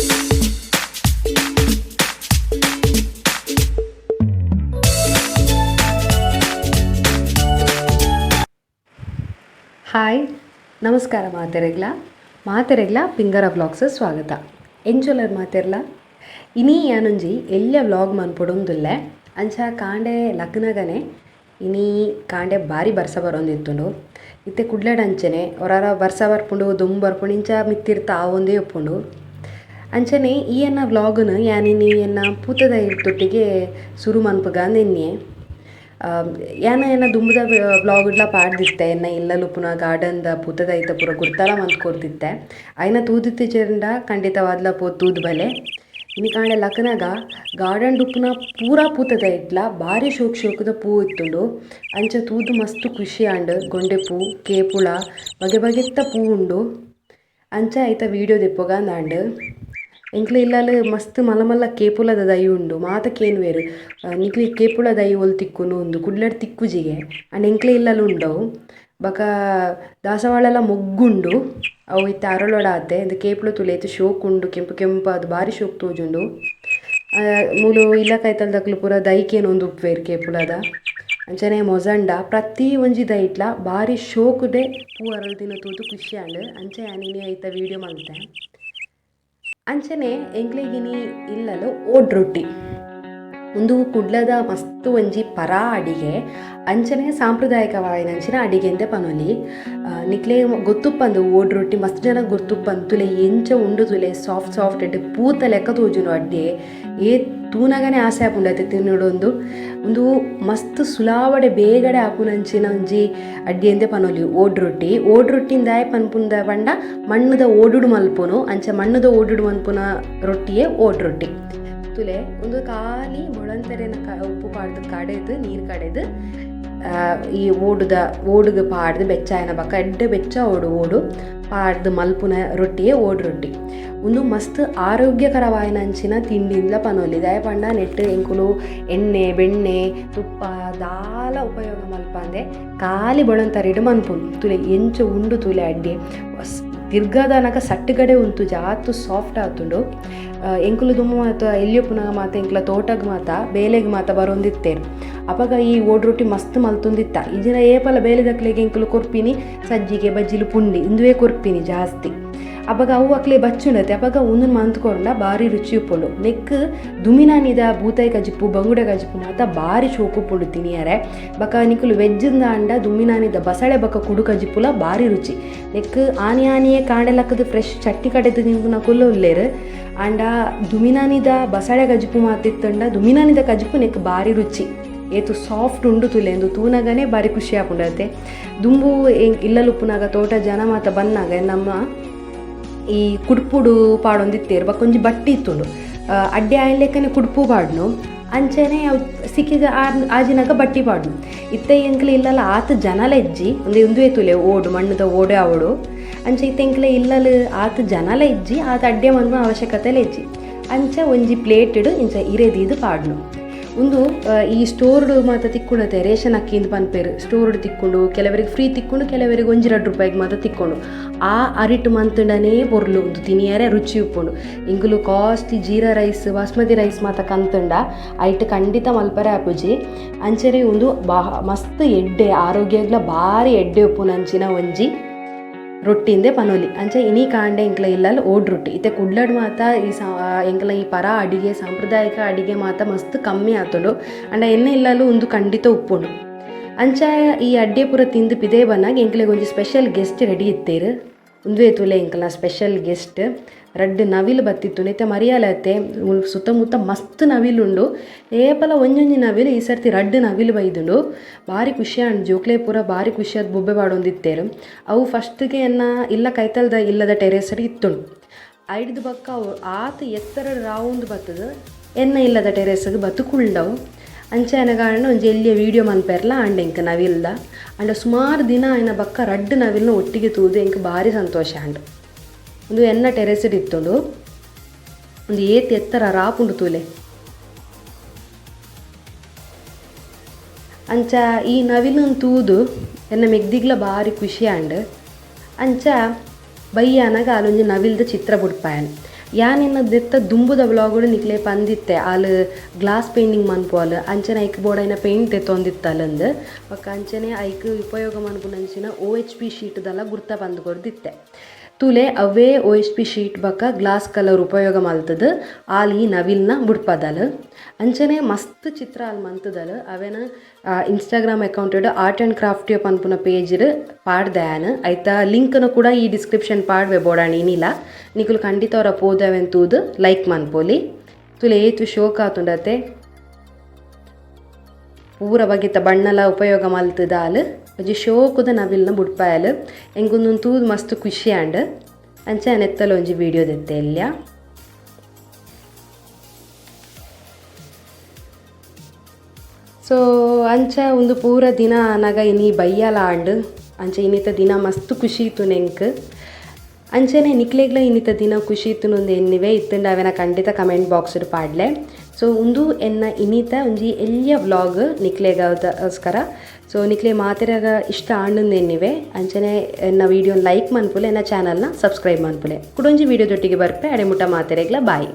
Hi ನಮಸ್ಕಾರ ಮಾತೆರೆಗ್ಲ ಪಿಂಗರ vlogs ಸ್ವಾಗತ ಎಂಚೊಲರ್ ಮಾತೆರ್ಲ ಇನಿ ಯಾನೊಂಜಿ ಎಲ್ಯ ವ್ಲಾಗ್ ಮನ್ಪೊಡೊಂದುಲ್ಲೆ ಅಂಚ ಕಾಂಡೆ ಲಗ್ನಗನೆ ಇನಿ ಕಾಂಡೆ ಬಾರಿ ಬರ್ಸ ಬರೊಂದಿತ್ತುಂಡು ಇತ್ತೆ ಕುಡ್ಲಡ್ ಅಂಚನೆ ಒರಾರ ಬರ್ಸ ಬರ್ಪುಂಡು ದುಂಬು ಬರ್ಪುಂಡು ಇಂಚ ಮಿತ್ತಿರ್ತ ಆವೊಂದೇ ಒಪ್ಪುಂಡು ಅಂಚನೆ ಈ ಎನ್ನ ವ್ಲಾಗ್ನು ಯಾನಿನಿ ಎನ್ನ ಪೂತದ ಇರ್ತೊಟ್ಟಿಗೆ ಸುರು ಮನ್ಪುಗಾಂದೆನ್ನೆ ಏನ ದುಂಬುದ ವ್ಲಾಗ್ಡ್ಲ ಪಾಡ್ದಿತ್ತೆ ಎನ್ನ ಇಲ್ಲಲು ಪುನಃ ಗಾರ್ಡನ್ದ ಪೂತದ ಐತ ಪೂರ ಗುರ್ತಲ ಮಂತ್ಕೊರ್ತಿತ್ತೆ ಐನ ತೂದಿತ್ತಿಜೆಂಡ ಖಂಡಿತವಾದ್ಲ ತೂದು ಬಲೆ ಇನಿ ಕಾಂಡೆ ಲಕ್ಕನಾಗ ಗಾರ್ಡನ್ ಡುಪ್ಪುನ ಪೂರಾ ಪೂತದ ಇಟ್ಲ ಭಾರಿ ಶೋಕದ ಪೂ ಇತ್ತುಂಡು ಅಂಚ ತೂದು ಮಸ್ತ್ ಖುಷಿ ಆಂಡ್ ಗೊಂಡೆ ಪೂ ಕೇಪುಳ ಬಗೆ ಬಗೆತ್ತ ಪೂ ಉಂಡು ಅಂಚ ಐತ ವೀಡಿಯೋ ದೆಪ್ಪೊಗಾಂದಾಂಡ್ ಎಂಕ್ಲೆ ಇಲ್ಲಾಲು ಮಸ್ತ್ ಮಲ್ಲ ಕೇಪುಲದ ದೈ ಉಂಡು ಮಾತ ಕೇನುವೆರು ನಿಕ್ಲಿ ಕೇಪುಳ ದೈ ಒಲ್ ತಿಕ್ಕುನು ಉಂದು ಕುಡ್ಲಡ್ ತಿಕ್ಕುಜಿಗೆ ಅಂಡ್ ಎಂಕ್ಲೆ ಇಲ್ಲಾಲು ಉಂಡವು ಬಕ ದಾಸವಾಳೆಲ್ಲ ಮೊಗ್ಗುಂಡು ಅವು ಇತ್ತೆ ಅರಳೊಡಾತೆ ಇದು ಕೇಪುಳ ತುಲೇತು ಶೋಕ್ ಉಂಡು ಕೆಂಪು ಅದು ಭಾರಿ ಶೋಕ್ ತೋಜುಂಡು ಮೂಲು ಇಲ್ಲ ಕೈತಲ್ದಕ್ಲು ಪೂರ ದೈಕೇನು ಒಂದು ಉಪ್ವೇರು ಕೇಪುಳದ ಅಂಚನೆ ಮೊಜಂಡ ಪ್ರತಿ ಒಂಜಿ ದೈಟ್ಲ ಭಾರಿ ಶೋಕುಡೆ ಪೂ ಅರಳ್ದಿನ ತೋದು ಖುಷಿ ಆಂಡ್ ಅಂಚೆ ಯಾನಿನಿ ಐತ ವೀಡಿಯೋ ಮಾಡ್ತೆ ಅಂಚನೆ ಎಂಕ್ಲೆಗಿನಿ ಇಲ್ಲಲು ಓಡ್ ರೊಟ್ಟಿ ಒಂದು ಕುಡ್ಲದ ಮಸ್ತ್ ಒಂಜಿ ಪರಾ ಅಡಿಗೆ ಅಂಚನೆ ಸಾಂಪ್ರದಾಯಿಕವಾಯಿನಂಚಿನ ಅಡಿಗೆ ಅಂತೆ ಪನೊಲಿ ನಿಕ್ಲೆ ಗೊತ್ತುಪ್ಪಂದು ಓಡ್ ರೊಟ್ಟಿ ಮಸ್ತ್ ಜನ ಗೊತ್ತುಪ್ಪಂದು ತುಲೆ ಎಂಚ ಉಂಡು ತುಲೆ ಸಾಫ್ಟ್ ಎಡ್ಡೆ ಪೂತ ಲೆಕ್ಕ ತೋಜುನು ಅಡ್ಡೆ ಏ ತೂನಗನೆ ಆಸೆ ಆಪುಂಡತೆ ತಿನ್ನೋಡೊಂದು ಒಂದು ಮಸ್ತ್ ಸುಲಾವಡೆ ಬೇಗಡೆ ಆಪುನಂಚಿನ ಒಂಜಿ ಅಡ್ಡಿ ಅಂದೆ ಪನೊಲಿ ಓಡ್ ರೊಟ್ಟಿಂದಾಯ ಪನ್ಪುಂದ ಪಂಡ ಮಣ್ಣದ ಓಡುಡು ಮಲ್ಪುನು ಅಂಚ ಮಣ್ಣದ ಓಡುಡು ಮಲ್ಪುನ ರೊಟ್ಟಿಯೇ ಓಡ್ ರೊಟ್ಟಿ ತುಲೆ ಒಂದು ಖಾಲಿ ಮೊಳಂತರೆನ ಉಪ್ಪು ಪಾಡ್ದು ಕಡೆದು ನೀರು ಕಡೆದು ಈ ಓಡುಗೆ ಪಾಡ್ದು ಬೆಚ್ಚಾಯನ ಬಕ್ಕ ಎಡ್ಡೆ ಬೆಚ್ಚ ಓಡು ಪಾಡ್ದು ಮಲ್ಪುನ ರೊಟ್ಟಿಯೇ ಓಡ್ ರೊಟ್ಟಿ ಒಂದು ಮಸ್ತ್ ಆರೋಗ್ಯಕರವಾಯಿನಂಚಿನ ತಿಂಡಿಂದ ಪನೊಲಿ ದಯ ಪಂಡ ನೆಟ್ಟು ಎಂಕುಲು ಎಣ್ಣೆ ಬೆಣ್ಣೆ ತುಪ್ಪ ದಾಲ ಉಪಯೋಗ ಮಲ್ಪಂದೆ ಖಾಲಿ ಬೊಳಂತರಿಡು ಮನ್ಪುನು ತುಲೆ ಎಂಚು ಉಂಡು ತುಲೆ ಅಡ್ಡಿ ತಿರ್ಗದನಕ ಸಟ್ಟುಗಡೆ ಉಂಟು ಜಾತು ಸಾಫ್ಟ್ ಆತುಂಡು ಎಂಕುಲು ದುಮ್ಮು ಮಾತ ಎಲ್ಲಿಯೊಪ್ಪುನಾಗ ಮಾತ ಎಂಕ್ಲ ತೋಟಗ್ ಮಾತ ಬೇಲೆಗ್ ಮಾತ ಬರೊಂದಿತ್ತೇರು ಅಪಗ ಈ ಓಡ್ ರೊಟ್ಟಿ ಮಸ್ತ್ ಮಲ್ತೊಂದಿತ್ತ ಈಜಿನ ಏಪಲ ಬೇಲೆದಕ್ಲೆಗೆ ಎಂಕುಲು ಕೊರ್ಪಿನಿ ಸಜ್ಜಿಗೆ ಬಜ್ಜಿಲು ಪುಂಡಿ ಇಂದುವೇ ಕೊರ್ಪಿನಿ ಜಾಸ್ತಿ ಅವಾಗ ಅವು ಅಕ್ಲೆ ಬಚ್ಚುಂಡತೆ ಅವಾಗ ಒಂದನ್ನು ಮಂತ್ಕೊಂಡ ಭಾರಿ ರುಚಿ ಉಪ್ಪುಂಡು ನೆಕ್ ದುಮಿನಾನಿದ ಬೂತಾಯಿ ಕಜಿಪ್ಪು ಬಂಗುಡೆ ಕಜಿಪ್ಪು ಮಾತ ಭಾರಿ ಶೋಕುಪ್ಪುಂಡು ತಿನಿಯರೆ ಬಕ ನಿಕುಲು ವೆಜ್ಜಿಂದ ಅಂಡ ದುಮಿನಾನಿದ ಬಸಳೆ ಬಕ ಕುಡು ಕಜಿಪ್ಪುಲ ಭಾರಿ ರುಚಿ ನೆಕ್ ಆನಿಯೇ ಕಾಂಡೆಲಕ್ಕದು ಫ್ರೆಶ್ ಚಟ್ಟಿ ಕಡೆದು ನಿಂಪುನ ಕುಲ್ಲ ಉಲ್ಲೇರು ಅಂಡ ದುಮಿನಾನಿದ ಬಸಳೆ ಕಜಿಪ್ಪು ಮಾತಿತ್ತಂಡ ದುಮಿನಾನಿದ ಕಜಿಪ್ಪು ನೆಕ್ ಭಾರಿ ರುಚಿ ಏತು ಸಾಫ್ಟ್ ಉಂಡು ತುಲೆ ಎಂದು ತೂನಗನೆ ಭಾರಿ ಖುಷಿ ಆಪುಂಡತೆ ದುಂಬು ಇಲ್ಲಲುಪ್ಪುನಾಗ ತೋಟ ಜನ ಮಾತ ಬನ್ನಾಗ ನಮ್ಮ ಈ ಕುಡ್ಪುಡು ಪಾಡೊಂದಿತ್ತೇರು ಬಕ್ಕೊಂಜಿ ಬಟ್ಟಿ ಇತ್ತುಂಡು ಅಡ್ಡೆ ಆಯ್ಲೆಕ್ಕನೆ ಕುಡ್ಪು ಪಾಡ್ನು ಅಂಚನೆ ಸಿಕ್ಕಿದ ಆಜಿನಾಗ ಬಟ್ಟಿ ಪಾಡ್ನು ಇತ್ತೆ ಎಂಕ್ಲೆ ಇಲ್ಲಲ್ಲ ಆತ ಜನಲೆಜ್ಜಿ ಒಂದೇ ತುಲೆ ಓಡು ಮಣ್ಣದ ಓಡೆ ಅವಡು ಅಂಚೆ ಇತ್ತೆ ಎಂಕ್ಲೆ ಇಲ್ಲಲು ಆತ ಜನಲ ಇಜ್ಜಿ ಆತ ಅಡ್ಡೆ ಮನ್ಮ ಅವಶ್ಯಕತೆಲೆ ಇಜ್ಜಿ ಅಂಚ ಒಂಜಿ ಪ್ಲೇಟ್ಡು ಇಂಚ ಇರೆದಿದು ಪಾಡ್ನು ಒಂದು ಈ ಸ್ಟೋರ್ಡು ಮಾತ ತಿಕ್ಕೊಂಡತೆ ರೇಷನ್ ಅಕ್ಕಿಂದು ಪನ್ಪೇರು ಸ್ಟೋರ್ಡು ತಿಕ್ಕೊಂಡು ಕೆಲವರಿಗೆ ಫ್ರೀ ತಿಕ್ಕೊಂಡು ಕೆಲವರಿಗೆ ₹1-2 ಮಾತ ತಿಕ್ಕೊಂಡು ಆ ಅರಿಟು ಮಂತುಂಡನೇ ಬೊರ್ಲು ಒಂದು ತಿನಿಯರೆ ರುಚಿ ಉಪ್ಪುಂಡು ಇಂಗುಲು costly jeera rice basmati rice ಮಾತ ಕಂತುಂಡ ಐಟ್ ಖಂಡಿತ ಮಲ್ಪರೆ ಆಪುಜಿ ಅಂಚನೆ ಒಂದು ಮಸ್ತ್ ಎಡ್ಡೆ ಆರೋಗ್ಯಗ್ಲ ಭಾರಿ ಎಡ್ಡೆ ಉಪ್ಪುನಂಚಿನ ಒಂಜಿ ರೊಟ್ಟಿಂದೆ ಪನೊಲಿ ಅಂಚೆ ಇನಿ ಕಾಂಡೆ ಎಂಕ್ಲ ಇಲ್ಲಲ್ಲಿ ಓಡ್ ರೊಟ್ಟಿ ಇತ್ತೆ ಕುಡ್ಲಡ್ ಮಾತ ಎಂಕ್ಲ ಈ ಪರ ಅಡಿಗೆ ಸಾಂಪ್ರದಾಯಿಕ ಅಡಿಗೆ ಮಾತ ಮಸ್ತ್ ಕಮ್ಮಿ ಆತುಂಡು ಅಂಡ ಎಣ್ಣೆ ಇಲ್ಲಲು ಒಂದು ಖಂಡಿತ ಉಪ್ಪುಂಡು ಅಂಚ ಈ ಅಡ್ಡೆ ಪೂರ ತಿಂದು ಪಿದೇ ಬನ್ನಾಗ ಎಂಕ್ಲೆಗೆ ಒಂಜಿ ಸ್ಪೆಷಲ್ ಗೆಸ್ಟ್ ರೆಡಿ ಇತ್ತೇರು ಒಂದುವೇ ತುಲೆ ಎಂಕ್ಲ ಸ್ಪೆಷಲ್ ಗೆಸ್ಟ್ ರಡ್ಡು ನವಿಲು ಬತ್ತಿತ್ತು ನೆತ್ತೆ ಮರಿಯಾಲತ್ತೆ ಸುತ್ತಮುತ್ತ ಮಸ್ತ್ ನವಿಲುಂಡು ಏಪಲ ಒಂಜೊಂಜಿ ನವಿಲು ಈ ಸರ್ತಿ ರಡ್ಡು ನವಿಲು ಬೈದುಂಡು ಭಾರಿ ಖುಷಿ ಆಂಡ್ ಜೋಕ್ಲೆ ಪೂರ ಭಾರಿ ಖುಷಿಯಾದ ಬೊಬ್ಬೆ ಬಾಡೊಂದಿತ್ತೇರು ಅವು ಫಸ್ಟ್ಗೆ ಎನ್ನ ಇಲ್ಲ ಕೈತಲ್ದ ಇಲ್ಲದ ಟೆರೇಸಡಿ ಇತ್ತುಂಡು ಐಡ್ದು ಬಕ್ಕ ಅವು ಆತ ಎತ್ತರ ರೌಂಡ್ ಬತ್ತದು ಎನ್ನ ಇಲ್ಲದ ಟೆರೇಸ್ಗೆ ಬತ್ತು ಕುಳ್ದವು ಅಂಚೆ ಕಾರಣ ಒಂಜಿ ಎಲ್ಲಿಯ ವೀಡಿಯೋ ಮನ್ಪೇರ್ಲ ಆಂಡ್ ಎಂಕ ನವಿಲ್ದ ಅಂಡ ಸುಮಾರು ದಿನ ಆಯ್ನ ಬಕ್ಕ ರಡ್ಡು ನವಿಲ್ನ ಒಟ್ಟಿಗೆ ತೂದು ಎಂಕ ಭಾರಿ ಸಂತೋಷ ಆಂಡ್ ಒಂದು ಎನ್ನ ಟೆರೆಸ್ಡ್ ಇತ್ತುಂಡು ಒಂದು ಏತ್ ಎತ್ತರ ರಾಪುಂಡು ತೂಲೆ ಅಂಚ ಈ ನವಿಲನ್ನು ತೂದು ಎನ್ನ ಮೆಗ್ದಿಗ್ಲ ಭಾರಿ ಖುಷಿ ಆಂಡ್ ಅಂಚ ಬಯ್ಯಾನಾಗ ಅಲ್ಲೊಂಜಿ ನವಿಲ್ದ ಚಿತ್ರ ಬುಡ್ಪಾಯನ್ ಯಾನೆನ್ನದಿತ್ತ ದುಂಬುದ ವ್ಲಾಗುಡು ನಿಕ್ಲೆ ಪಂದಿತ್ತೆ ಆಲು ಗ್ಲಾಸ್ ಪೇಂಟಿಂಗ್ ಮನ್ಪುವಲ್ ಅಂಚನೆ ಐಕ್ ಬೋಡೈನ ಪೇಂಟ್ ತೊಂದಿತ್ತಲ್ಲಂದು ಬೊಕ್ಕ ಅಂಚನೆ ಐಕ್ ಉಪಯೋಗ ಮನ್ಪುನಂಚಿನ OHP ಶೀಟ್ದಲ್ಲ ಗುರ್ತ ಪಂದು ಕೊಡ್ದಿತ್ತೆ ತುಲೆ ಅವೇ OHP ಶೀಟ್ ಬಕ್ಕ ಗ್ಲಾಸ್ ಕಲರ್ ಉಪಯೋಗ ಮಲ್ತದು ಆಲ್ ಈ ನವಿಲ್ನ ಬುಡ್ಪದಲ್ ಅಂಚನೆ ಮಸ್ತ್ ಚಿತ್ರ ಅಲ್ಲಿ ಮಂತದಲ್ ಅವೇನ Instagram account art and craft ಪನ್ಪುನ ಪೇಜ್ ಪಾಡ್ದ್ಯಾನ್ ಐತ ಲಿಂಕ್ನು ಕೂಡ ಈ ಡಿಸ್ಕ್ರಿಪ್ಷನ್ ಪಾಡ್ವೆ ಬೋಡಾಣಿ ಏನಿಲ್ಲ ನಿಕುಲು ಖಂಡಿತ ಅವರ ಪೋದವೆಂತೂದು ಲೈಕ್ ಮನ್ಪೋಲಿ ತುಲೆ ಏತು ಶೋಕ ಆತುಂಡತೆ ಪೂರ ಬಗೆತ ಬಣ್ಣಲ ಉಪಯೋಗ ಮಲ್ತದಾಲ್ ಒಂಜಿ ಶೋಕುದ ನವಿಲ್ನ ಬುಡ್ಪಾಯಲ್ ಎಂಗೊಂದು ತೂದು ಮಸ್ತ್ ಖುಷಿ ಆಂಡ್ ಅಂಚ ನೆತ್ತಲ ಒಂಜಿ ವಿಡಿಯೋ ದೆತ್ತೆ ಎಲ್ಯ ಸೊ ಅಂಚ ಒಂದು ಪೂರ ದಿನ ನಗ ಇನಿ ಬೈಯಲ ಆಂಡ್ ಅಂಚ ಇನ್ನಿತ ದಿನ ಮಸ್ತ್ ಖುಷಿ ಇತ್ತು ನೆಂಕ್ ಅಂಚನೆ ನಿಕ್ಲೆಗ್ಲ ಇನ್ನಿತ ದಿನ ಖುಷಿ ಇತ್ತು ನೊಂದು ಎನ್ನಿವೆ ಇತ್ತಂಡ ಅವೆನ ಖಂಡಿತ ಕಮೆಂಟ್ ಬಾಕ್ಸ್ ಪಾಡ್ಲೆ ಸೊ ಒಂದು ಎನ್ನ ಇನ್ನಿತ ಒಂಜಿ ಎಲ್ಲಿಯ ವ್ಲಾಗ್ ನಿಕ್ಲೆಗೋಸ್ಕರ ಸೊ ನಿಕ್ಲೆ ಮಾತೆರಾಗ ಇಷ್ಟ ಆಂಡಂದು ಎನ್ನಿವೆ ಅಂಚನೆ ಎನ್ನ ವಿಡಿಯೋನ ಲೈಕ್ ಮನ್ಪುಲೆ ಎನ್ನ ಚಾನಲ್ನ ಸಬ್ಸ್ಕ್ರೈಬ್ ಮನ್ಪುಲೆ ಕುಡೊಂಜಿ ವಿಡಿಯೋದೊಟ್ಟಿಗೆ ಬರ್ಪೆ ಅಡೆ ಮುಟ ಮಾತೆರೆಗ್ಲ ಬಾಯ್.